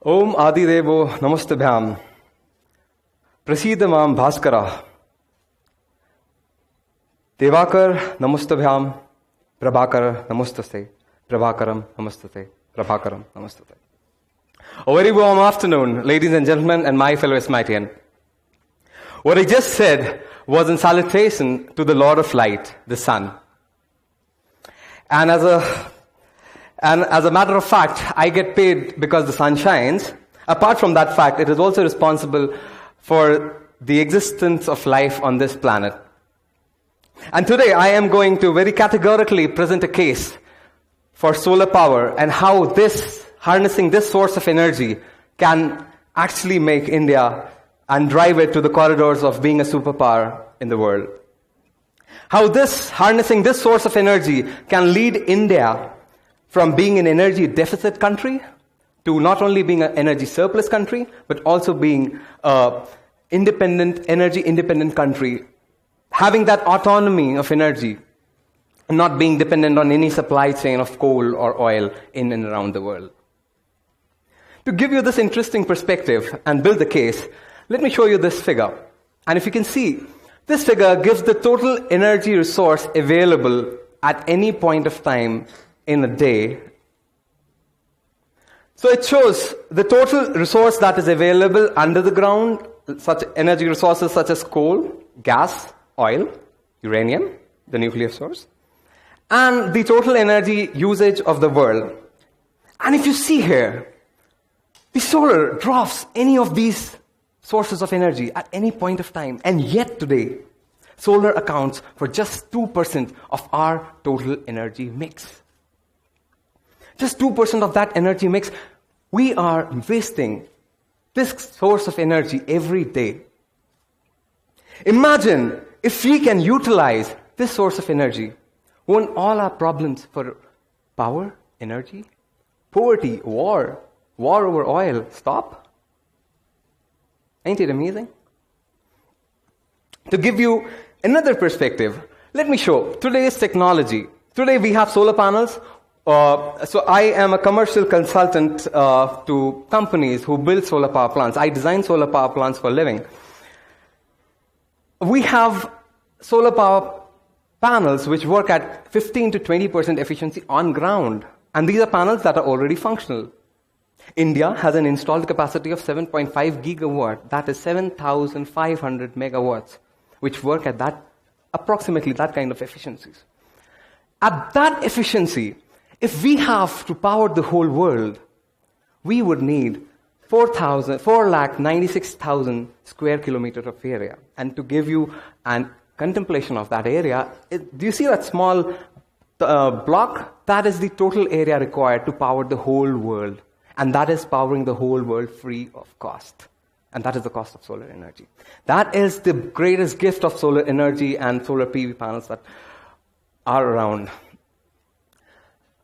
Om Adidevo Namastabhyam Prasidamam Bhaskara Devakar Namastabhyam Prabhakar Namastaste Prabhakaram Namaste Prabhakaram Namaste. A very warm afternoon, ladies and gentlemen, and my fellow Smitian. What I just said was in salutation to the Lord of Light, the Sun. And as a matter of fact, I get paid because the sun shines. Apart from that fact, it is also responsible for the existence of life on this planet. And today I am going to very categorically present a case for solar power and how harnessing this source of energy can actually make India and drive it to the corridors of being a superpower in the world. How harnessing this source of energy can lead India from being an energy deficit country to not only being an energy surplus country, but also being an energy independent country, having that autonomy of energy, and not being dependent on any supply chain of coal or oil in and around the world. To give you this interesting perspective and build the case, let me show you this figure. And if you can see, this figure gives the total energy resource available at any point of time in a day. So it shows the total resource that is available under the ground, such energy resources such as coal, gas, oil, uranium, the nuclear source, and the total energy usage of the world. And if you see here, the solar draws any of these sources of energy at any point of time, and yet today, solar accounts for just 2% of our total energy mix. Just 2% of that energy mix. We are wasting this source of energy every day. Imagine if we can utilize this source of energy, won't all our problems for power, energy, poverty, war over oil stop? Ain't it amazing? To give you another perspective, let me show today's technology. Today we have solar panels. So I am a commercial consultant to companies who build solar power plants. I design solar power plants for a living. We have solar power panels which work at 15 to 20% efficiency on ground. And these are panels that are already functional. India has an installed capacity of 7.5 gigawatt. That is 7,500 megawatts, which work at approximately that kind of efficiencies. At that efficiency, if we have to power the whole world, we would need 4,96,000 square kilometers of area. And to give you a contemplation of that area, do you see that small block? That is the total area required to power the whole world. And that is powering the whole world free of cost. And that is the cost of solar energy. That is the greatest gift of solar energy and solar PV panels that are around.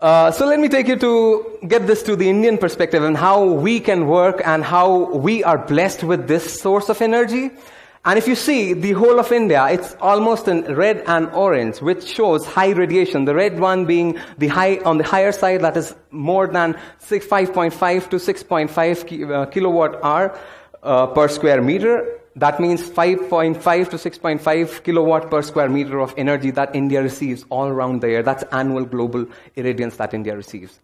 So let me take you to get this to the Indian perspective and how we can work and how we are blessed with this source of energy. And if you see the whole of India, it's almost in red and orange, which shows high radiation. The red one being on the higher side, that is more than 5.5 to 6.5 kilowatt hour per square meter. That means 5.5 to 6.5 kilowatt per square meter of energy that India receives all around the year. That's annual global irradiance that India receives.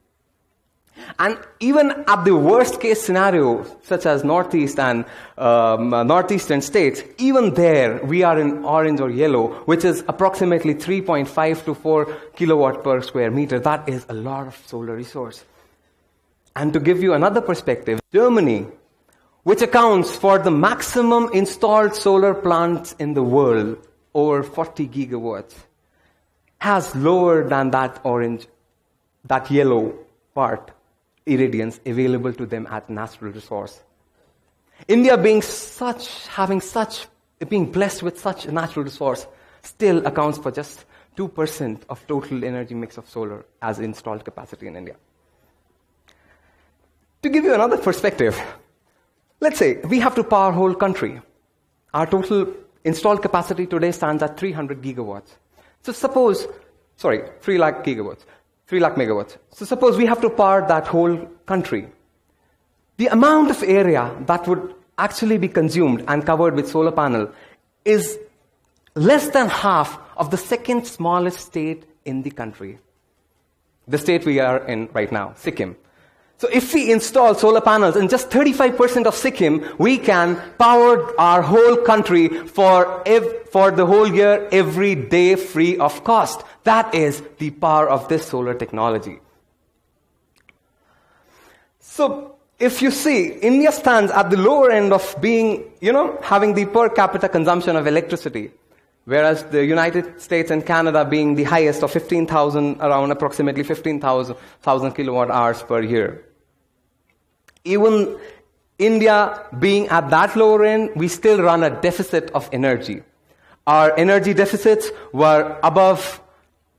And even at the worst case scenario, such as Northeast and Northeastern states, even there we are in orange or yellow, which is approximately 3.5 to 4 kilowatt per square meter. That is a lot of solar resource. And to give you another perspective, Germany, which accounts for the maximum installed solar plants in the world, over 40 gigawatts, has lower than that yellow part, irradiance available to them at natural resource. India being blessed with such a natural resource still accounts for just 2% of total energy mix of solar as installed capacity in India. To give you another perspective, let's say we have to power whole country. Our total installed capacity today stands at 300 gigawatts. So 3 lakh megawatts. So suppose we have to power that whole country. The amount of area that would actually be consumed and covered with solar panel is less than half of the second smallest state in the country. The state we are in right now, Sikkim. So if we install solar panels in just 35% of Sikkim, we can power our whole country for the whole year, every day, free of cost. That is the power of this solar technology. So if you see, India stands at the lower end of being, having the per capita consumption of electricity, whereas the United States and Canada being the highest of 15,000, around approximately 15,000 kilowatt hours per year. Even India being at that lower end, we still run a deficit of energy. Our energy deficits were above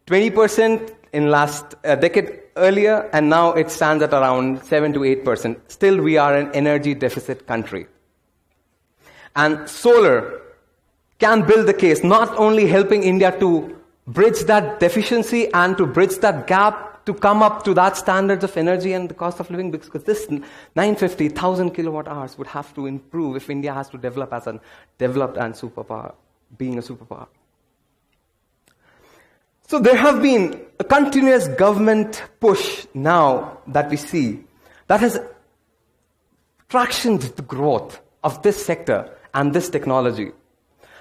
20% in last decade earlier, and now it stands at around 7 to 8%. Still, we are an energy deficit country. And solar can build the case, not only helping India to bridge that deficiency and to bridge that gap to come up to that standards of energy and the cost of living, because this 950,000 kilowatt hours would have to improve if India has to develop as a developed and superpower, being a superpower. So there have been a continuous government push now that we see that has tractioned the growth of this sector and this technology.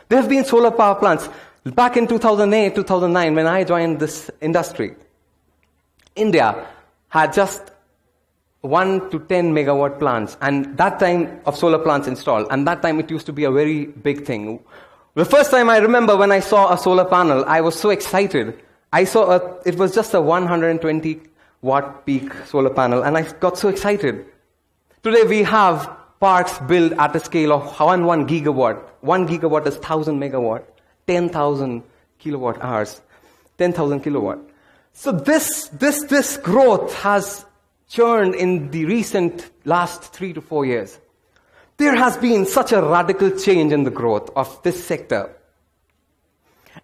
There have been solar power plants. Back in 2008, 2009, when I joined this industry, India had just 1 to 10 megawatt plants, and that time of solar plants installed, and that time it used to be a very big thing. The first time I remember when I saw a solar panel, I was so excited. It was just a 120 watt peak solar panel, and I got so excited. Today we have parks built at a scale of 1 gigawatt. 1 gigawatt is 1,000 megawatt, 10,000 kilowatt hours, 10,000 kilowatt. So this growth has churned in the recent last 3 to 4 years. There has been such a radical change in the growth of this sector.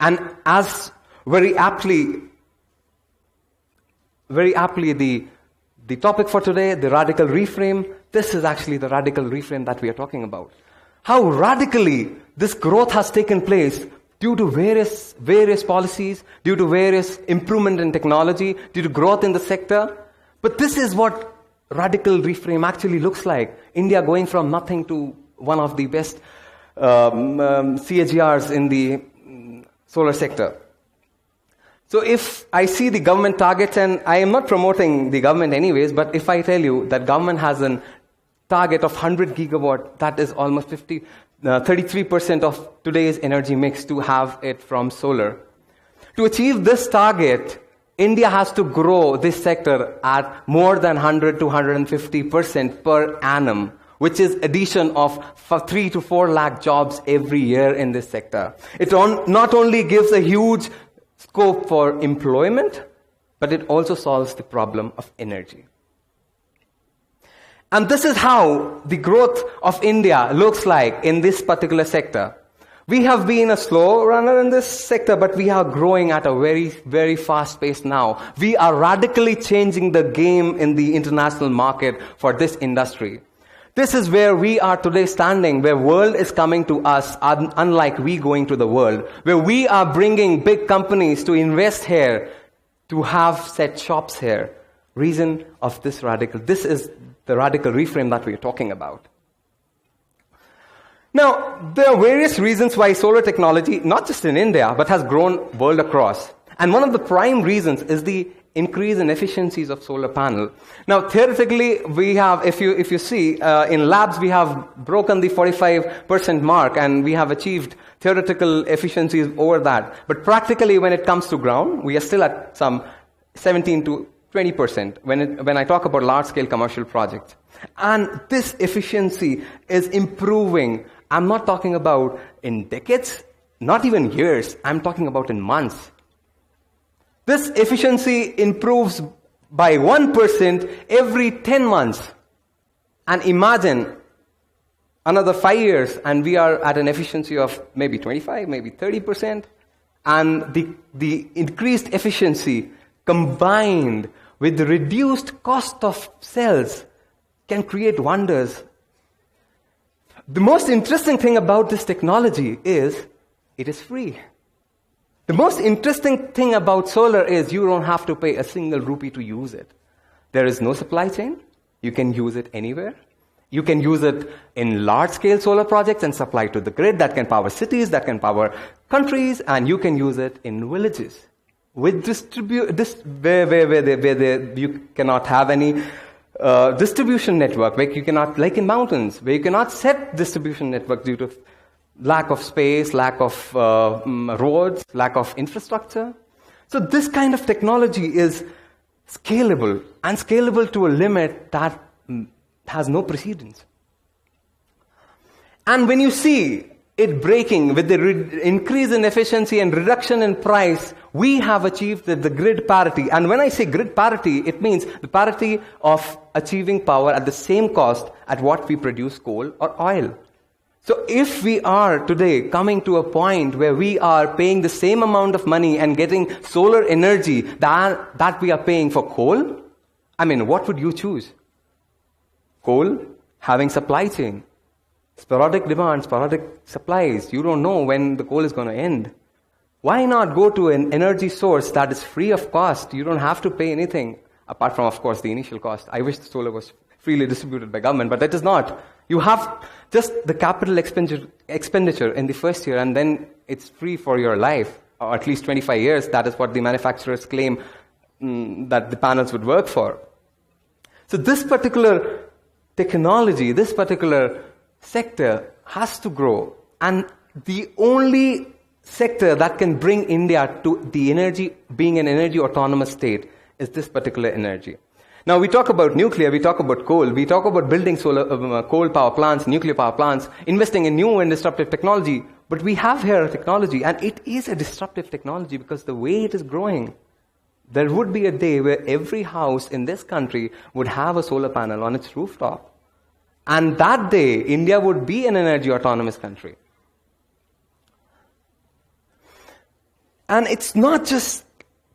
And as very aptly the topic for today, the radical reframe, this is actually the radical reframe that we are talking about. How radically this growth has taken place due to various policies, due to various improvement in technology, due to growth in the sector. But this is what radical reframe actually looks like. India going from nothing to one of the best CAGRs in the solar sector. So if I see the government targets, and I am not promoting the government anyways, but if I tell you that government has a target of 100 gigawatt, that is almost 33% of today's energy mix to have it from solar. To achieve this target, India has to grow this sector at more than 100 to 150% per annum, which is addition of 3 to 4 lakh jobs every year in this sector. It not only gives a huge scope for employment, but it also solves the problem of energy. And this is how the growth of India looks like in this particular sector. We have been a slow runner in this sector, but we are growing at a very, very fast pace now. We are radically changing the game in the international market for this industry. This is where we are today standing, where world is coming to us, unlike we going to the world, where we are bringing big companies to invest here, to have set shops here. Reason of this is the radical reframe that we are talking about. Now, there are various reasons why solar technology, not just in India, but has grown world across. And one of the prime reasons is the increase in efficiencies of solar panel. Now, theoretically, we have, if you see, in labs, we have broken the 45% mark, and we have achieved theoretical efficiencies over that. But practically, when it comes to ground, we are still at some 17 to 20% when I talk about large-scale commercial projects. And this efficiency is improving. I'm not talking about in decades, not even years. I'm talking about in months. This efficiency improves by 1% every 10 months. And imagine another 5 years, and we are at an efficiency of maybe 25, maybe 30%. And the increased efficiency combined with the reduced cost of cells can create wonders. The most interesting thing about this technology is it is free. The most interesting thing about solar is you don't have to pay a single rupee to use it. There is no supply chain. You can use it anywhere. You can use it in large-scale solar projects and supply to the grid that can power cities, that can power countries, and you can use it in villages with where you cannot have any distribution network, where you cannot, like in mountains, where you cannot set distribution network due to lack of space, lack of roads, lack of infrastructure. So this kind of technology is scalable, and scalable to a limit that has no precedence. And when you see it breaking with the increase in efficiency and reduction in price, we have achieved the grid parity. And when I say grid parity, it means the parity of achieving power at the same cost at what we produce coal or oil. So if we are today coming to a point where we are paying the same amount of money and getting solar energy that we are paying for coal, I mean, what would you choose? Coal, having supply chain, sporadic demand, sporadic supplies. You don't know when the coal is going to end. Why not go to an energy source that is free of cost? You don't have to pay anything, apart from, of course, the initial cost. I wish the solar was freely distributed by government, but that is not. You have just the capital expenditure in the first year, and then it's free for your life, or at least 25 years. That is what the manufacturers claim that the panels would work for. So this particular technology, this particular sector has to grow. And the only sector that can bring India to the energy, being an energy autonomous state, is this particular energy. Now we talk about nuclear, we talk about coal, we talk about building solar, coal power plants, nuclear power plants, investing in new and disruptive technology. But we have here a technology, and it is a disruptive technology because the way it is growing, there would be a day where every house in this country would have a solar panel on its rooftop. And that day, India would be an energy autonomous country. And it's not just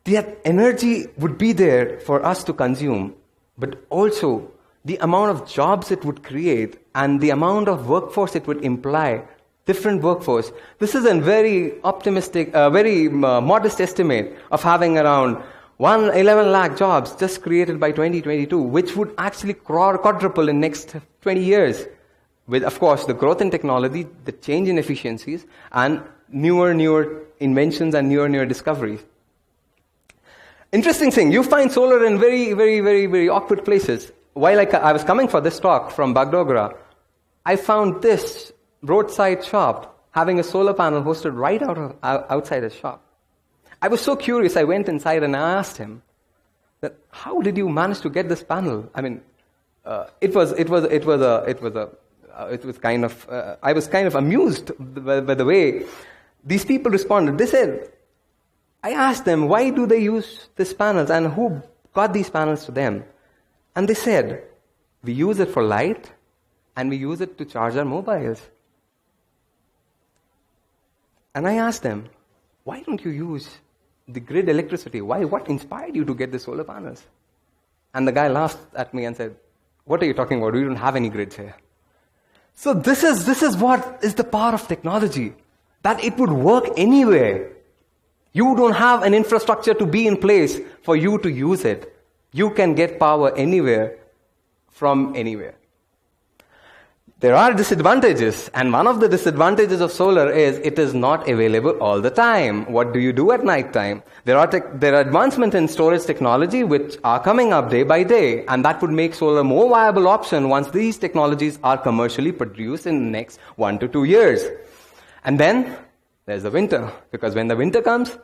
that energy would be there for us to consume, but also the amount of jobs it would create and the amount of workforce it would imply, different workforce. This is a very optimistic, very modest estimate of having around 11 lakh jobs just created by 2022, which would actually quadruple in next 20 years. With, of course, the growth in technology, the change in efficiencies, and newer inventions and newer discoveries. Interesting thing, you find solar in very awkward places. While I was coming for this talk from Bagdogra, I found this roadside shop having a solar panel hosted right outside his shop. I was so curious, I went inside and I asked him that how did you manage to get this panel? I mean, I was kind of amused by the way these people responded. They said, I asked them, why do they use these panels and who got these panels to them? And they said, we use it for light and we use it to charge our mobiles. And I asked them, why don't you use the grid electricity? Why? What inspired you to get the solar panels? And the guy laughed at me and said, what are you talking about? We don't have any grids here. So this is what is the power of technology, that it would work anywhere. You don't have an infrastructure to be in place for you to use it. You can get power anywhere from anywhere. There are disadvantages, and one of the disadvantages of solar is it is not available all the time. What do you do at night time? There are advancements in storage technology which are coming up day by day, and that would make solar a more viable option once these technologies are commercially produced in the next 1 to 2 years. And then there's the winter, because when the winter comes,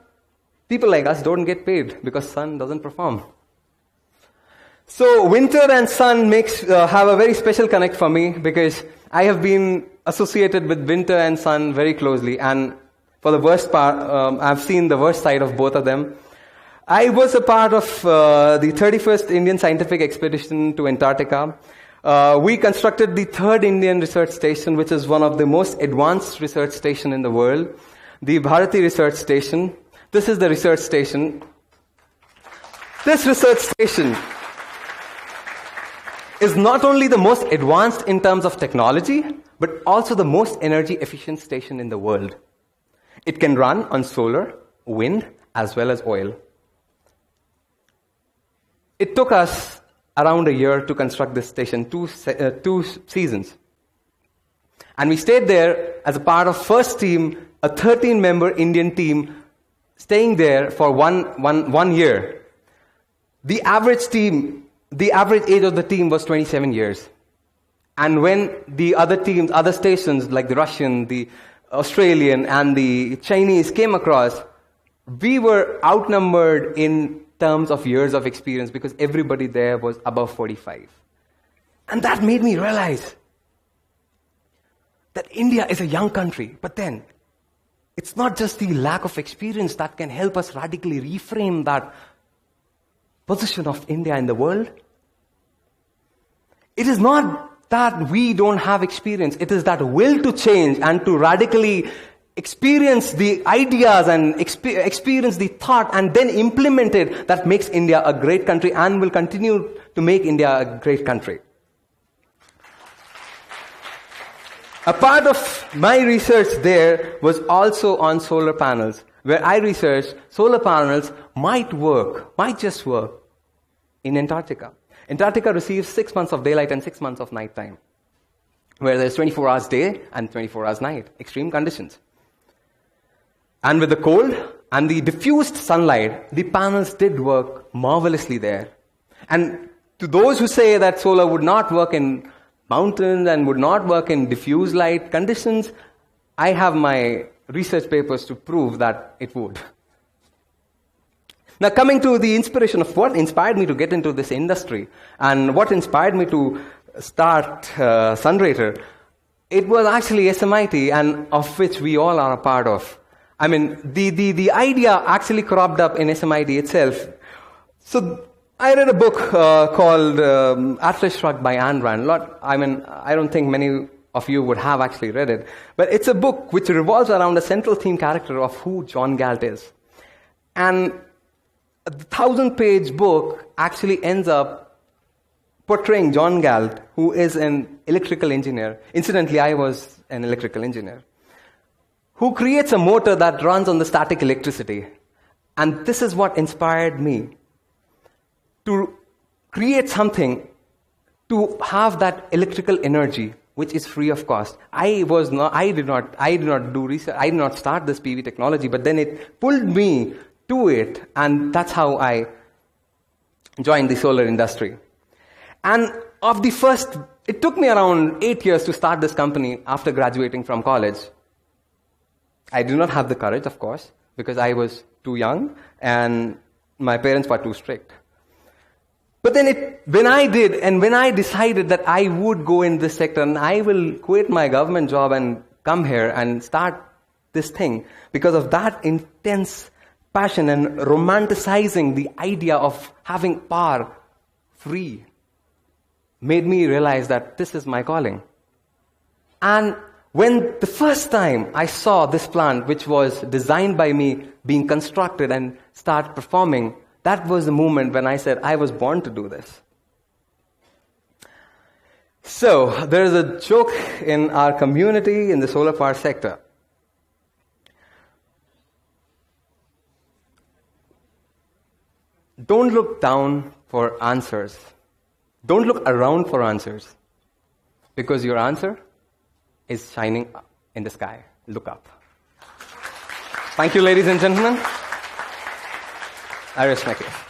people like us don't get paid because sun doesn't perform. So winter and sun have a very special connect for me because I have been associated with winter and sun very closely, and for the worst part, I've seen the worst side of both of them. I was a part of the 31st Indian Scientific Expedition to Antarctica. We constructed the 3rd Indian Research Station, which is one of the most advanced research station in the world, the Bharati Research Station. This is the research station. This research station is not only the most advanced in terms of technology, but also the most energy efficient station in the world. It can run on solar, wind, as well as oil. It took us around a year to construct this station, two seasons. And we stayed there as a part of first team, a 13-member Indian team, staying there for one year. The average age of the team was 27 years. And when the other teams, other stations like the Russian, the Australian, and the Chinese came across, we were outnumbered in terms of years of experience because everybody there was above 45. And that made me realize that India is a young country, but then it's not just the lack of experience that can help us radically reframe that position of India in the world. It is not that we don't have experience. It is that will to change and to radically experience the ideas and experience the thought and then implement it that makes India a great country and will continue to make India a great country. A part of my research there was also on solar panels, where I researched solar panels might just work in Antarctica. Antarctica receives 6 months of daylight and 6 months of nighttime, where there's 24 hours day and 24 hours night, extreme conditions. And with the cold and the diffused sunlight, the panels did work marvelously there. And to those who say that solar would not work in mountains and would not work in diffuse light conditions, I have my research papers to prove that it would. Now, coming to the inspiration of what inspired me to get into this industry and what inspired me to start Sunrater, it was actually SMIT, and of which we all are a part of. I mean, the idea actually cropped up in SMIT itself. So I read a book called Atlas Shrugged by Ayn Rand. I don't think many of you would have actually read it, but it's a book which revolves around a central theme character of who John Galt is. And the 1,000-page book actually ends up portraying John Galt, who is an electrical engineer. Incidentally, I was an electrical engineer, who creates a motor that runs on the static electricity. And this is what inspired me to create something to have that electrical energy which is free of cost. I did not do research. I did not start this PV technology, but then it pulled me to it, and that's how I joined the solar industry. And it took me around 8 years to start this company after graduating from college. I did not have the courage, of course, because I was too young and my parents were too strict. But then when I decided that I would go in this sector and I will quit my government job and come here and start this thing, because of that intense passion and romanticizing the idea of having power free made me realize that this is my calling. And when the first time I saw this plant, which was designed by me, being constructed and start performing, that was the moment when I said, I was born to do this. So, there is a joke in our community in the solar power sector. Don't look down for answers. Don't look around for answers. Because your answer is shining in the sky. Look up. Thank you, ladies and gentlemen. I rest my case.